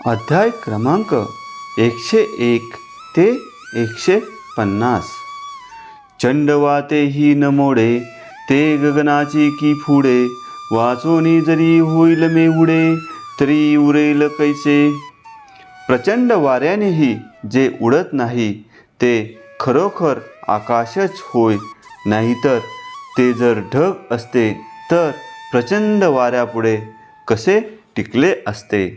अध्याय क्रमांक 101 ते 150. चंडवाते ही न मोडे ते गगनाची की फुडे, वाचोनी जरी होईल मेहुडे तरी उरेल कैसे. प्रचंड वाऱ्यानेही जे उडत नाही ते खरोखर आकाशच होय, नाहीतर ते जर ढग असते तर प्रचंड वाऱ्यापुढे कसे टिकले असते.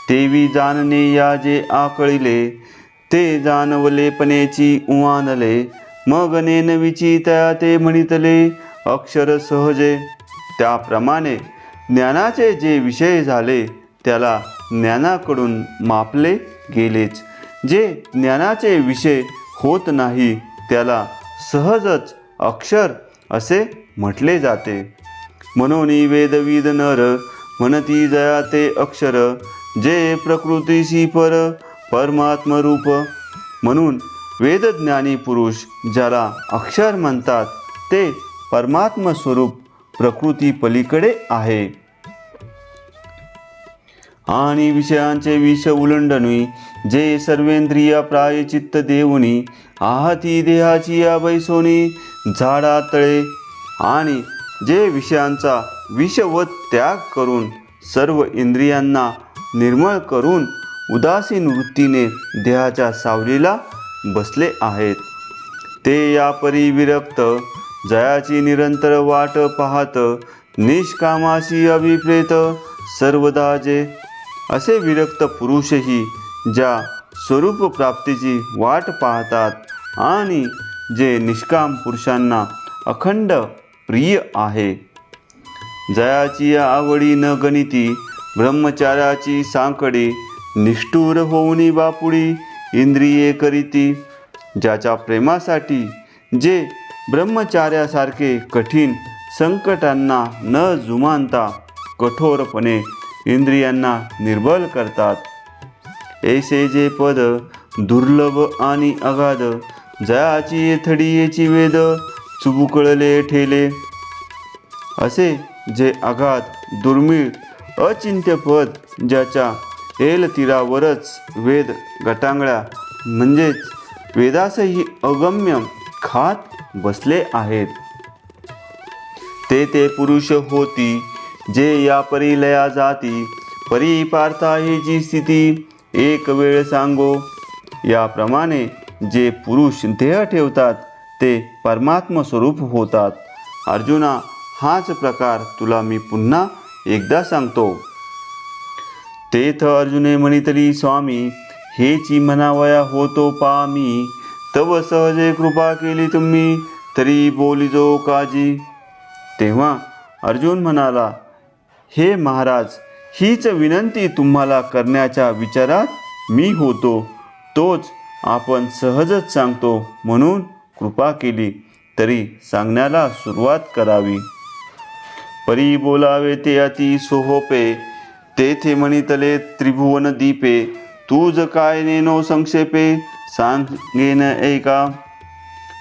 तेवी जाणणे या जे आकळिले, ते जाणवलेपणेची उवानले. मग नेनविची त्या ते म्हणितले अक्षर सहजे. त्याप्रमाणे ज्ञानाचे जे विषय झाले त्याला ज्ञानाकडून मापले गेलेच. जे ज्ञानाचे विषय होत नाही त्याला सहजच अक्षर असे म्हटले जाते. म्हणून वेदविद नर म्हणती जया ते अक्षर, जे प्रकृतीशी परमात्मरूप. म्हणून वेदज्ञानी पुरुष ज्याला अक्षर म्हणतात ते परमात्म स्वरूप प्रकृती पलीकडे आहे. आणि विषयांचे विष उल्लंडनी, जे सर्वेंद्रिया प्रायचित्त देऊनी, आहती देहाची या बैसोनी झाडा तळे. आणि जे विषयांचा विषवत त्याग करून सर्व इंद्रियांना निर्मळ करून उदासीन वृत्तीने देहाच्या सावलीला बसले आहेत, ते या परी विरक्त जयाची निरंतर वाट पाहत, निष्कामाशी अभिप्रेत सर्वदा जे. असे विरक्त पुरुषही ज्या स्वरूप प्राप्तीची वाट पाहतात आणि जे निष्काम पुरुषांना अखंड प्रिय आहे. जयाची आवडी न गणिती, ब्रह्मचार्याची सांकडी, निष्ठुर होऊनी बापुडी इंद्रिये करीती. ज्याच्या प्रेमासाठी जे ब्रह्मचार्यासारखे कठीण संकटांना न जुमानता कठोरपणे इंद्रियांना निर्बल करतात. ऐसे जे पद दुर्लभ आणि अगाध, जयाची येथडीयेची वेद चुबुकळले ठेले. असे जे अगाध दुर्मिळ अचिंत्य पद, ज्याच्या एलतीरावरच वेद गटांगळ्या म्हणजेच वेदासही अगम्य खात बसले आहेत, ते पुरुष होती जे या परी लया जाती. परी पार्था ही जी स्थिती एक वेळ सांगो. याप्रमाणे जे पुरुष देह ठेवतात ते परमात्म स्वरूप होतात. अर्जुना, हाच प्रकार तुला मी पुन्हा एकदा सांगतो. तेथ अर्जुने म्हणितली स्वामी, हेची म्हणावया होतो पामी. तव सहजे कृपा केली तुम्ही, तरी बोलिजो काजी. तेव्हा अर्जुन म्हणाला, हे महाराज, हीच विनंती तुम्हाला करण्याच्या विचारात मी होतो, तोच आपण सहजच सांगतो म्हणून कृपा केली, तरी सांगण्याला सुरुवात करावी. परी बोलावे ते अति सोहोपे, तेथे म्हणितले त्रिभुवन दीपे. तुझ काय नेनो संक्षेपे, सांगेन ऐका.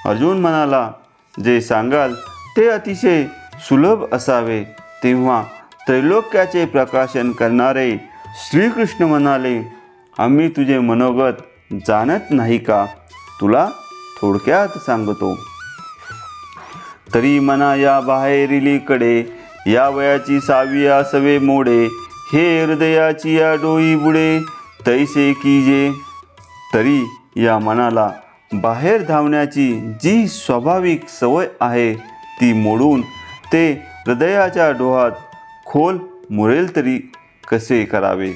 अर्जुन म्हणाला, जे सांगाल ते अतिशय सुलभ असावे. तेव्हा त्रैलोक्याचे प्रकाशन करणारे श्रीकृष्ण म्हणाले, आम्ही तुझे मनोगत जाणत नाही का, तुला थोडक्यात सांगतो. तरी मना या बाहेरीलीकडे, या वयाची 6वी आसवे मोडे. हे हृदयाची या डोई बुडे, तैसे कीजे. तरी या मनाला बाहेर धावण्याची जी स्वाभाविक सवय आहे ती मोडून ते हृदयाच्या डोहात खोल मुरेल तरी कसे करावे.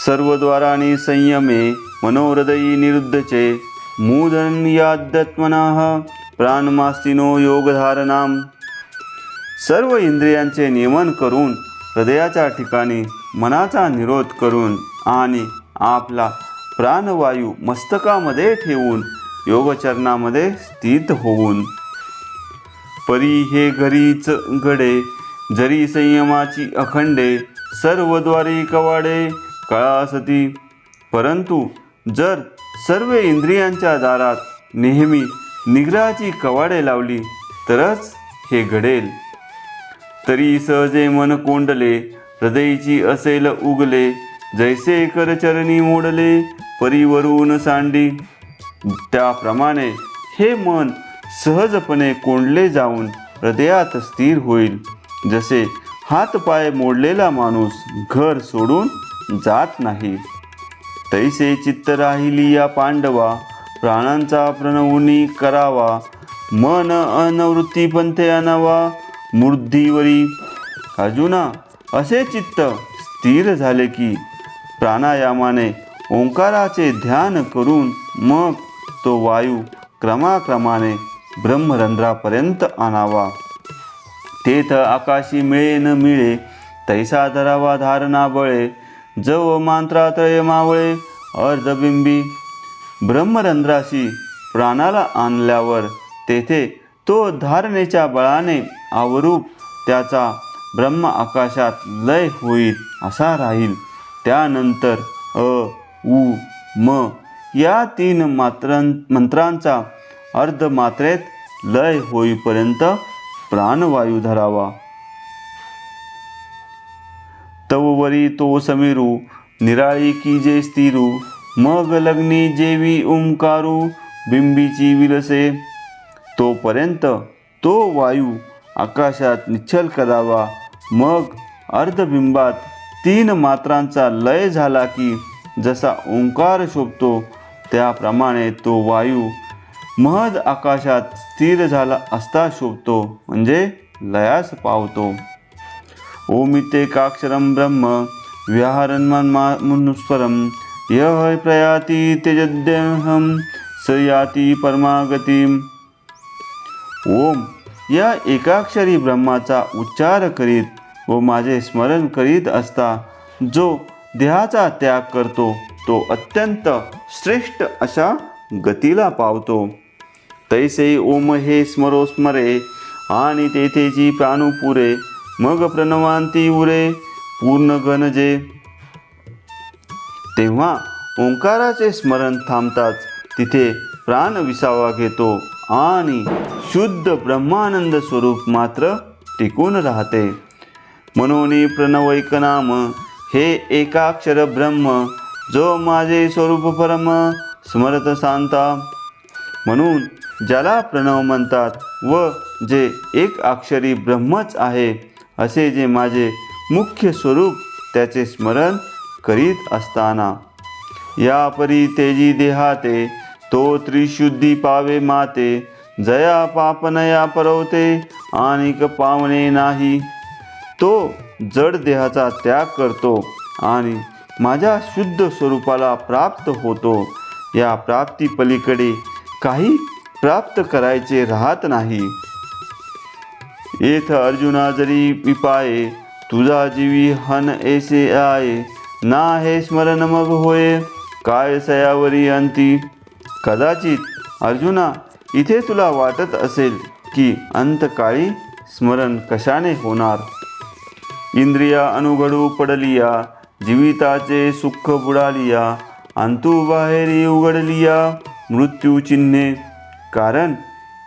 सर्व द्वारांनी संयमे, मनोहृदयी निरुद्धचे. मूढन याद्यत्मनः प्राणमास्तिनो योगधारणाम. सर्व इंद्रियांचे नियमन करून हृदयाच्या ठिकाणी मनाचा निरोध करून आणि आपला प्राणवायू मस्तकामध्ये ठेवून योगचरणामध्ये स्थित होऊन. परी हे घरीच घडे, जरी संयमाची अखंडे. सर्वद्वारी कवाडे कळासती. परंतु जर सर्व इंद्रियांच्या दारात नेहमी निग्रहाची कवाडे लावली तरच हे घडेल. तरी सहजे मन कोंडले, हृदयची असेल उगले, जैसे करचरणी मोडले, परीवरून सांडी. त्याप्रमाणे हे मन सहजपणे कोंडले जाऊन हृदयात स्थिर होईल. जसे हातपाय मोडलेला माणूस घर सोडून जात नाही, तैसे चित्त राहिली या पांडवा, प्राणांचा प्रणवनी करावा. मन अनवृत्ती पंथे आणावा, मूर्धीवरी. अर्जुना, असे चित्त स्थिर झाले की प्राणायामाने ओंकाराचे ध्यान करून मग तो वायू क्रमाक्रमाने ब्रह्मरंध्रापर्यंत आणावा. तेथ आकाशी मिळे न मिळे, तैसा धरावा धारणा बळे. जव मांत्रात्रय मावळे, अर्धबिंबी. ब्रह्मरंध्राशी प्राणाला आणल्यावर तेथे तो धारणेच्या बळाने आवरूप त्याचा ब्रह्म आकाशात लय होईल असा राहील. त्यानंतर अ, उ, म या 3 मंत्रांचा अर्धमात्रेत लय होईपर्यंत प्राणवायू धरावा. तववरी तो समीरू, निराळी की जे स्थिरू. मग लग्नी जेवी ओंकारू, बिंबीची विलसे. तोपर्यंत तो वायू आकाशात निश्चल करावा. मग अर्धबिंबात 3 मात्रांचा लय झाला की जसा ओंकार शोभतो त्याप्रमाणे तो वायू महद आकाशात स्थिर झाला असता शोभतो, म्हणजे लयास पावतो. ओमित्येकाक्षरं ब्रह्म व्याहरन् मनुस्वरं, यः प्रयाति त्यजत्यहं स याति परमागतिम्. ओम या एकाक्षरी ब्रह्माचा उच्चार करीत व माझे स्मरण करीत असता जो देहाचा त्याग करतो तो अत्यंत श्रेष्ठ अशा गतीला पावतो. तैसे ओम हे स्मरे आणि तेथेची प्राणुपुरे. मग प्रणवांती उरे पूर्ण गणजे. तेव्हा ओंकाराचे स्मरण थांबताच तिथे प्राण विसावा घेतो आणि शुद्ध ब्रह्मानंद स्वरूप मात्र टिकून राहते. मनोनी प्रणवैक नाम, हे एकाक्षर ब्रह्म जो माझे स्वरूप परम स्मरत शांता. म्हणून ज्याला प्रणव म्हणतात व जे एक अक्षरी ब्रह्मच आहे असे जे माझे मुख्य स्वरूप त्याचे स्मरण करीत असताना. या परी तेजी देहाते, तो त्रिशुद्धी पावे माते. जया पापनया परवते, आणिक पावणे नाही. तो जड देहाचा त्याग करतो आणि माझ्या शुद्ध स्वरूपाला प्राप्त होतो. या प्राप्ती पलीकडे काही प्राप्त करायचे राहत नाही. येथ अर्जुना जरी पिपाये, तुझा जीवी हन ऐसे आये. ना हे स्मरण मग होय, काय सयावरी अंती. कदाचित अर्जुना, इथे तुला वाटत असेल की अंतकाळी स्मरण कशाने होणार. इंद्रिया अनुघडू पडलिया, जीविताचे सुख बुडालिया. अंतू बाहेरी उघडलिया, मृत्यू चिन्हे. कारण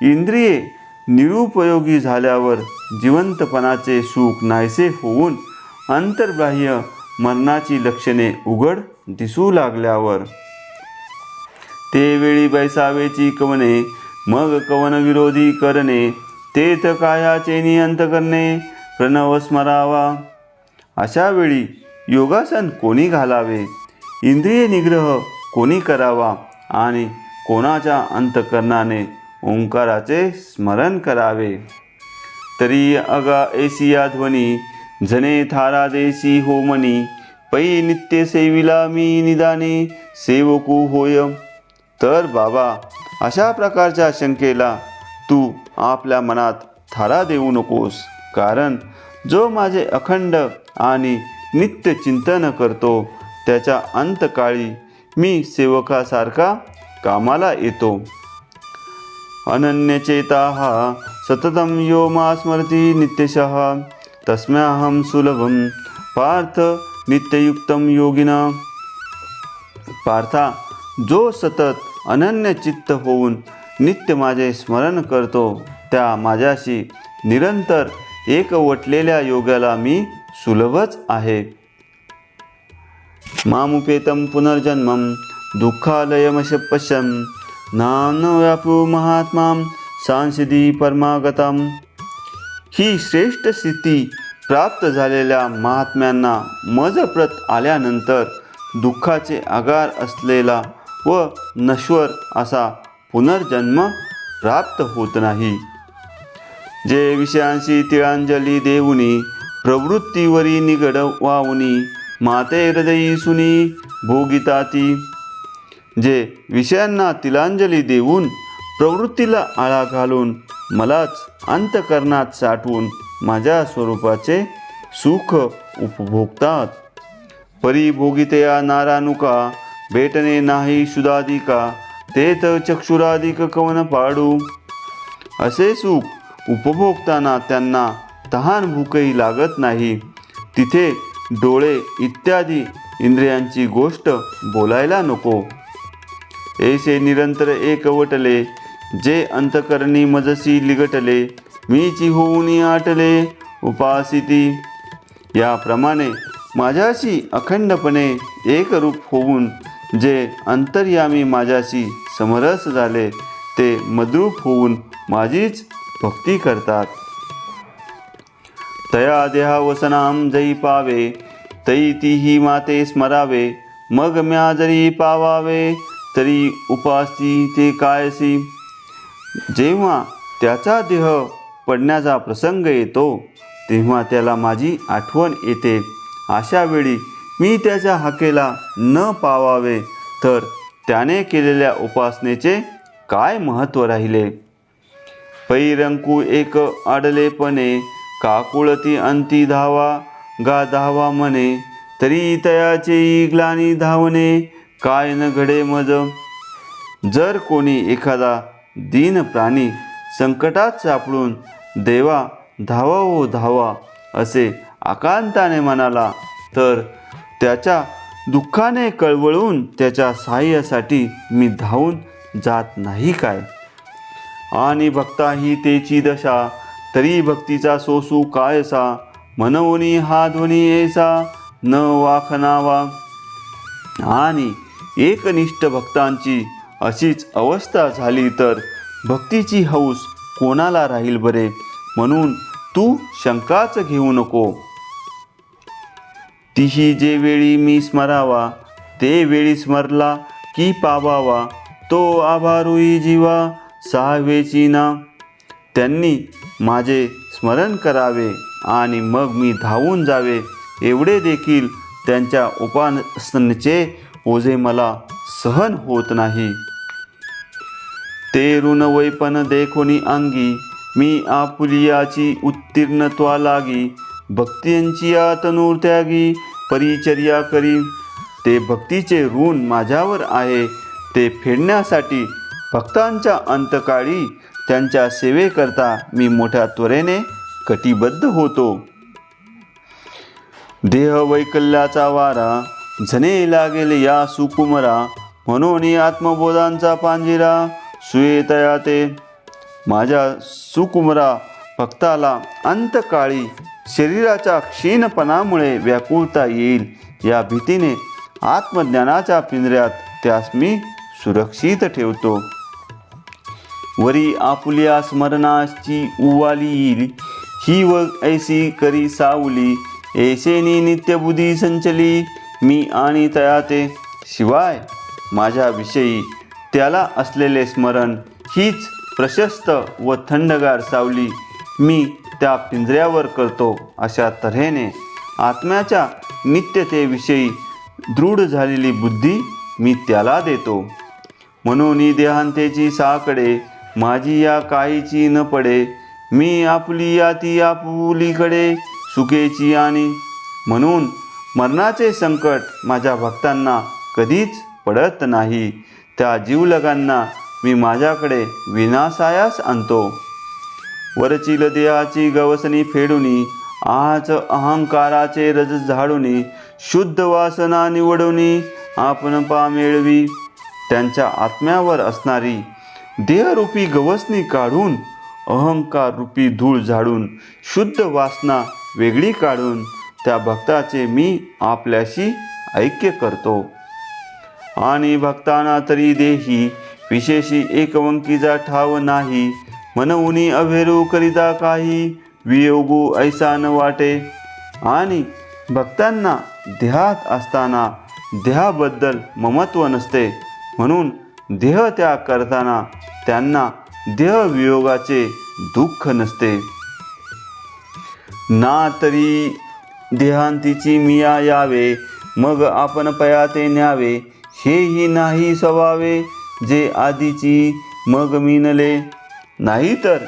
इंद्रिये निरुपयोगी झाल्यावर जिवंतपणाचे सुख नाहीसे होऊन अंतर्बाह्य मरणाची लक्षणे उघड दिसू लागल्यावर ते वेळी बैसावेची कवने. मग कवन विरोधी करणे, तेथ कायाचे नियंत करणे प्रणव स्मरावा. अशा वेळी योगासन कोणी घालावे, इंद्रिय निग्रह कोणी करावा आणि कोणाच्या अंतकरणाने ओंकाराचे स्मरण करावे. तरी अगा एसिया ध्वनी, जने थारा देसी होमनी. पै नित्य सेविला मी निदाने, सेवकू होय. तर बाबा, अशा प्रकारच्या शंकेला तू आपल्या मनात थारा देऊ नकोस. कारण जो माझे अखंड आणि नित्य चिंतन करतो त्याच्या अंतकाळी मी सेवकासारखा कामाला येतो. अनन्यचेता हा सततं यो मा स्मरति नित्यशः, तस्म्याहं सुलभं पार्थ नित्ययुक्तं योगिना. पार्था, जो सतत अनन्य चित्त होऊन नित्य माझे स्मरण करतो त्या माझ्याशी निरंतर एकवटलेल्या योगाला मी सुलभच आहे. मामुपेतं पुनर्जन्मं दुःखालयमशपश्यं नाम व्यापू महात्मां सांसिधी परमागतां. ही श्रेष्ठ स्थिती प्राप्त झालेल्या महात्म्यांना मजप्रत आल्यानंतर दुःखाचे आगार असलेला व नश्वर असा पुनर्जन्म प्राप्त होत नाही. जे विषयांशी तिळांजली देऊनी प्रवृत्तीवरी निगड वाहुनी माते हृदयी सुनी भोगिताती. जे विषयांना तिलांजली देऊन प्रवृत्तीला आळा घालून मलाच अंतःकरणात साठवून माझ्या स्वरूपाचे सुख उपभोगतात. परी भोगितया नारानुका भेटणे नाही शुदाधिका तेथ चक्षुराधिक कवन पाडू. असे सुख उपभोगताना त्यांना तहान भूकही लागत नाही. तिथे डोळे इत्यादी इंद्रियांची गोष्ट बोलायला नको. ऐसे निरंतर एकवटले जे अंतकरणी मजसी लिगटले मीची होऊनी आटले उपासिती. याप्रमाणे माझ्याशी अखंडपणे एकरूप होऊन जे अंतर्यामी माझ्याशी समरस झाले ते मद्रूप होऊन माझीच भक्ती करतात. तया देहावसनाम जई पावे तई तीही माते स्मरावे मग म्या जरी पावावे तरी उपासती ते कायसी. जेव्हा त्याचा देह पडण्याचा प्रसंग येतो तेव्हा त्याला माझी आठवण येते. अशा वेळी मी त्याच्या हाकेला न पावावे तर त्याने केलेल्या उपासनेचे काय महत्त्व राहिले. पैरंकू एक आडलेपणे काकुळती अंती धावा गा धावा म्हणे तरी तयाचे ग्लानी धावणे काय न घडे मज. जर कोणी एखादा दीन प्राणी संकटात सापडून देवा धावा हो धावा असे आकांताने म्हणाला तर त्याच्या दुःखाने कळवळून त्याच्या सहाय्यासाठी मी धावून जात नाही काय. आणि भक्ता ही तेची दशा तरी भक्तीचा सोसू कायसा मनवनी हा ध्वनी ऐसा न वाखनावा. आणि एकनिष्ठ भक्तांची अशीच अवस्था झाली तर भक्तीची हौस कोणाला राहील बरे. म्हणून तू शंकाच घेऊ नको. तिही जे वेळी मी स्मरावा ते वेळी स्मरला की पावावा तो आभारुई जीवा सहावेची ना. त्यांनी माझे स्मरण करावे आणि मग मी धावून जावे एवढे देखील त्यांच्या उपासनेचे ओझे मला सहन होत नाही. ते ऋण वैपन देखोनी अंगी मी आपुलियाची उत्तीर्णत्वा लागी भक्तींची तनूर त्यागी परिचर्या करी. ते भक्तीचे ऋण माझ्यावर आहे ते फेडण्यासाठी भक्तांच्या अंतकाळी त्यांच्या सेवेकरता मी मोठ्या त्वरेने कटिबद्ध होतो. देह वैकल्याचा वारा झने लागेल या सुकुमरा म्हणून आत्मबोधांचा पांजिरा सुयेतया ते. माझ्या सुकुमरा भक्ताला अंतकाळी शरीराच्या क्षीणपणामुळे व्याकुळता येईल या भीतीने आत्मज्ञानाच्या पिंजऱ्यात त्यास मी सुरक्षित ठेवतो. वरी आपुल्या स्मरणाची उवाली येईल ही व ऐसी करी सावली ऐसेनी नित्यबुद्धी संचली मी आणि तया ते. शिवाय माझ्याविषयी त्याला असलेले स्मरण हीच प्रशस्त व थंडगार सावली मी त्या पिंजऱ्यावर करतो. अशा तऱ्हेने आत्म्याच्या नित्यतेविषयी दृढ झालेली बुद्धी मी त्याला देतो. म्हणून देहांतेची साकडे माझी या काहीची न पडे मी आपुली या ती आपुलीकडे सुखेची आणि. म्हणून मरणाचे संकट माझ्या भक्तांना कधीच पडत नाही. त्या जीवलगांना मी माझ्याकडे विनाशायास आणतो. वरचील देहाची गवसणी फेडुनी आज अहंकाराचे रज झाडुनी शुद्ध वासना निवडुनी आपण पा मिळवी. त्यांच्या आत्म्यावर असणारी देहरूपी गवसणी काढून अहंकार रूपी धूळ झाडून शुद्ध वासना वेगळी काढून त्या भक्ताचे मी आपल्याशी ऐक्य करतो. आणि भक्तांना तरी देही विशेषी एकवंकीचा ठाव नाही. मनऊनी अभेरू करिता काही वियोगू ऐसा न वाटे. आणि भक्तांना देहात असताना देहाबद्दल ममत्व नसते, म्हणून देहत्याग करताना त्यांना देहवियोगाचे दुःख नसते. ना तरी देहांतीची मिया यावे, मग आपण पयाते न्यावे. हेही नाही स्वभावे, जे आधीची मग मिनले. नाहीतर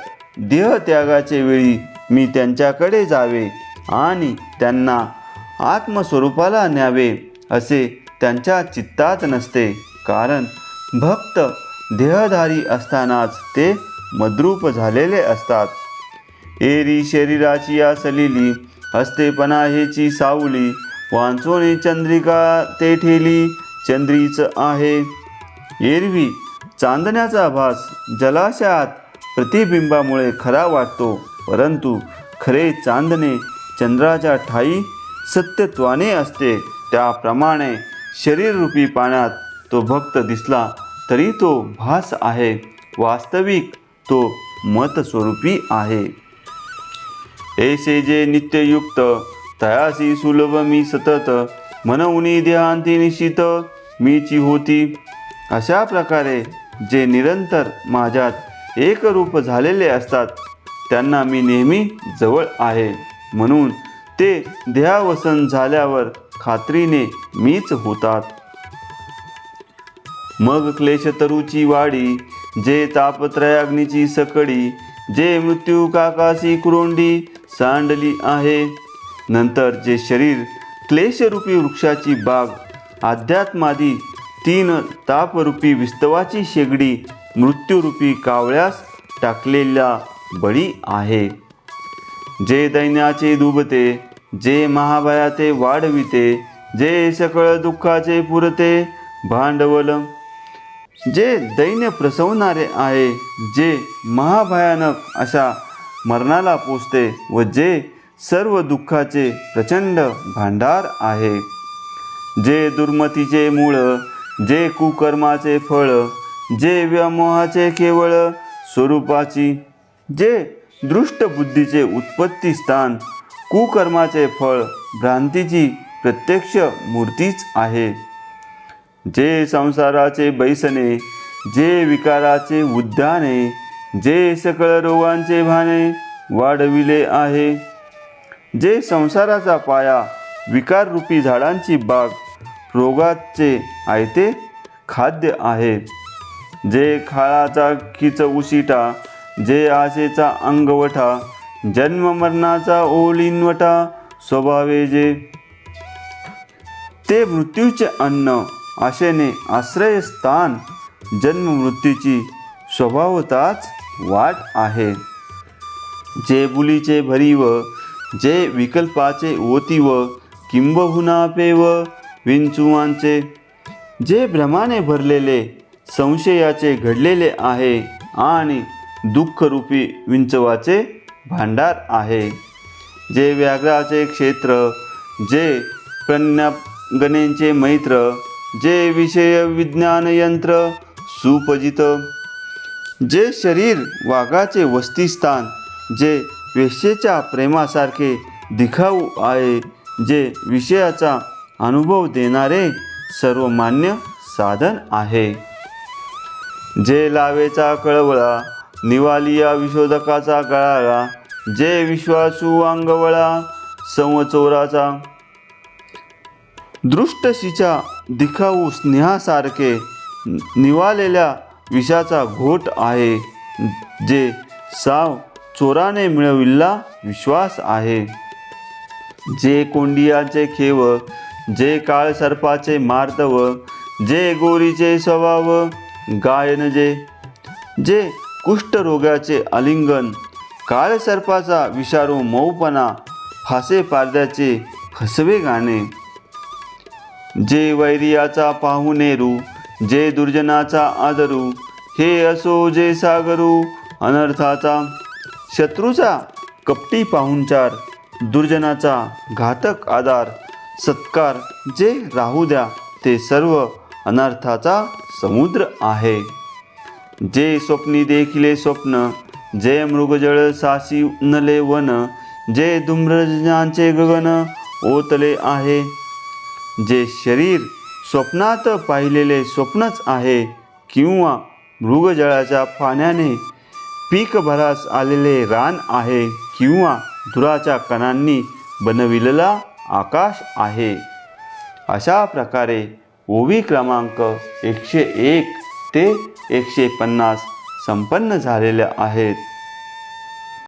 देहत्यागाचे वेळी मी त्यांच्याकडे जावे आणि त्यांना आत्मस्वरूपाला न्यावे असे त्यांच्या चित्तात नसते. कारण भक्त देहधारी असतानाच ते मद्रूप झालेले असतात. एरी शरीराची असलेली असतेपणा हेची सावली. वांचोने चंद्रिका ते ठेली चंद्रीच आहे. एरवी चांदण्याचा भास जलाशयात प्रतिबिंबामुळे खरा वाटतो, परंतु खरे चांदणे चंद्राच्या ठाई सत्यत्वाने असते. त्याप्रमाणे शरीररूपी पाण्यात तो भक्त दिसला तरी तो भास आहे, वास्तविक तो मतस्वरूपी आहे. ऐसे जे नित्ययुक्त तयासी सुलभ मी सतत. मनऊनी देहांती निश्चित मीची होती. अशा प्रकारे जे निरंतर माझ्यात एकरूप झालेले असतात त्यांना मी नेहमी जवळ आहे, म्हणून ते देहावसन झाल्यावर खात्रीने मीच होतात. मग क्लेशतरूची वाडी, जे तापत्रयाग्नीची सकडी, जे मृत्यू काकासी कुरोंडी सांडली आहे. नंतर जे शरीर क्लेशरूपी वृक्षाची बाग, अध्यात्मादी 3 तापरूपी विस्तवाची शेगडी, मृत्यूरूपी कावळ्यास टाकलेला बळी आहे. जे दैन्याचे दुबते, जे महाभयाते वाढविते, जे सकळ दुःखाचे पुरते भांडवल. जे दैन्य प्रसवणारे आहे, जे महाभयानक अशा मरणाला पोचते व जे सर्व दुःखाचे प्रचंड भांडार आहे. जे दुर्मतीचे मूळ, जे कुकर्माचे फळ, जे व्यामोहाचे केवळ स्वरूपाची, जे दृष्ट बुद्धीचे उत्पत्ती स्थान, कुकर्माचे फळ भ्रांतीची प्रत्यक्ष मूर्तीच आहे. जे संसाराचे बैसणे, जे विकाराचे उद्याने, जे सकळ रोगांचे भाने वाढविले आहे. जे संसाराचा पाया, विकाररूपी झाडांची बाग, रोगाचे आयते खाद्य आहे. जे खाळाचा खिच उशिटा, जे आशेचा अंगवठा, जन्ममरणाचा ओलिनवटा स्वभावे जे. ते मृत्यूचे अन्न, आशेने आश्रयस्थान, जन्ममृत्यूची स्वभावताच वाट आहे. जे बुलीचे भरीव, जे विकल्पाचे ओतीव, किंबहुना पेव विंचुवांचे. जे भ्रमाने भरलेले, संशयाचे घडलेले आहे आणि दुःखरूपी विंचवाचे भांडार आहे. जे व्याघ्राचे क्षेत्र, जे प्रज्ञागणेंचे मैत्र, जे विषय विज्ञान यंत्र सुपजित. जे शरीर वाघाचे वसतिस्थान, जे वेश्येच्या प्रेमासारखे दिखाऊ आहे, जे विषयाचा अनुभव देणारे सर्वमान्य साधन आहे. जे लावेचा कळवळा, निवालिया विशोधकाचा गळाळा, जे विश्वासू अंगवळा संवचोराचा. दृष्टशीच्या दिखाऊ स्नेहासारखे निवालेल्या विषाचा घोट आहे, जे साव चोराने मिळविला विश्वास आहे. जे कोंडियाचे खेव, जे काळसर्पाचे मार्दव, जे गोरीचे स्वभाव गायन जे. जे कुष्ठरोगाचे आलिंगन, काळसर्पाचा विषारू मऊपणा, फासे पारद्याचे फसवे गाणे. जे वैरियाचा पाहुणेरू, जे दुर्जनाचा आदरू, हे असो जे सागरू अनर्थाचा. शत्रूचा कपटी पाहुणचार, दुर्जनाचा घातक आधार सत्कार जे राहू द्या ते सर्व अनर्थाचा समुद्र आहे. जे स्वप्नी देखिले स्वप्न, जे मृगजळ सासी नले वन, जे धूम्रजनांचे गगन ओतले आहे. जे शरीर स्वप्नात पाहिलेले स्वप्नच आहे किंवा मृगजळाच्या पाण्याने पीक भरास आलेले रान आहे किंवा धुराच्या कणांनी बनविलेला आकाश आहे. अशा प्रकारे ओवी क्रमांक 101 ते 150 संपन्न झालेल्या आहेत.